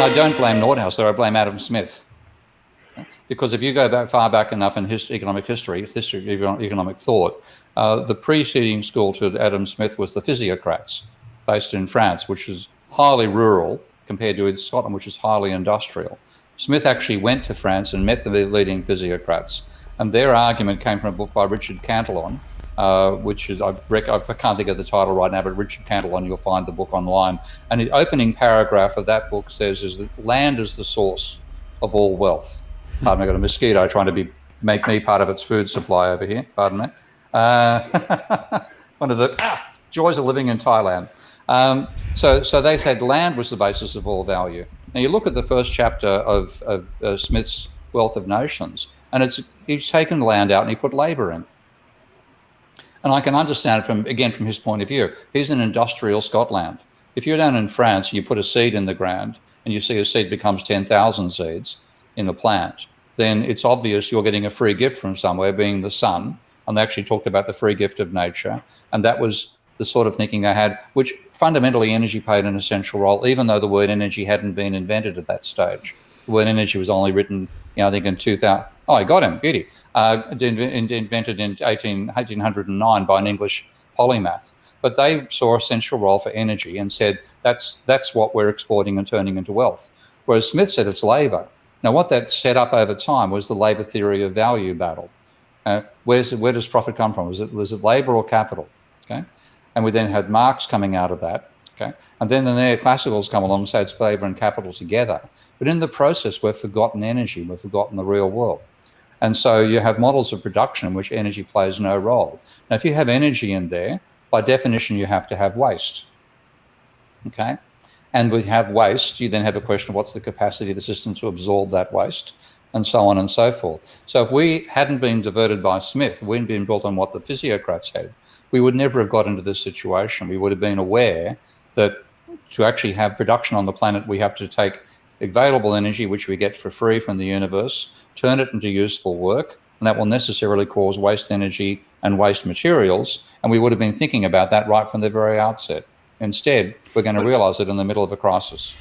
I don't blame Nordhaus there, I blame Adam Smith. Because if you go back far back enough in economic history of economic thought, the preceding school to Adam Smith was the physiocrats, based in France, which is highly rural compared to Scotland, which is highly industrial. Smith actually went to France and met the leading physiocrats, and their argument came from a book by Richard Cantillon, which is, I can't think of the title right now, but Richard Cantillon, you'll find the book online. And the opening paragraph of that book says is that land is the source of all wealth. Pardon me, I've got a mosquito trying to make me part of its food supply over here. Pardon me. One of the joys of living in Thailand. So they said land was the basis of all value. Now you look at the first chapter of Smith's Wealth of Nations, and he's taken land out and he put labour in. And I can understand it from his point of view. He's in industrial Scotland. If you're down in France and you put a seed in the ground and you see a seed becomes 10,000 seeds in the plant, then it's obvious you're getting a free gift from somewhere, being the sun. And they actually talked about the free gift of nature. And that was the sort of thinking they had, which fundamentally energy played an essential role, even though the word energy hadn't been invented at that stage. The word energy was only written, I think in 2000. Oh, I got him, beauty. Invented in 1809 by an English polymath. But they saw an essential role for energy and said that's what we're exporting and turning into wealth. Whereas Smith said it's labour. Now, what that set up over time was the labour theory of value battle. Where does profit come from? Was it labour or capital? Okay, and we then had Marx coming out of that. Okay, and then the neoclassicals come along and say it's labour and capital together. But in the process, we've forgotten energy. We've forgotten the real world. And so you have models of production in which energy plays no role. Now, if you have energy in there, by definition, you have to have waste. Okay. And we have waste, you then have a question of what's the capacity of the system to absorb that waste, and so on and so forth. So if we hadn't been diverted by Smith, we hadn't been built on what the physiocrats had, we would never have got into this situation. We would have been aware that to actually have production on the planet, we have to take available energy, which we get for free from the universe, turn it into useful work, and that will necessarily cause waste energy and waste materials. And we would have been thinking about that right from the very outset. Instead, we're going to realise it in the middle of a crisis.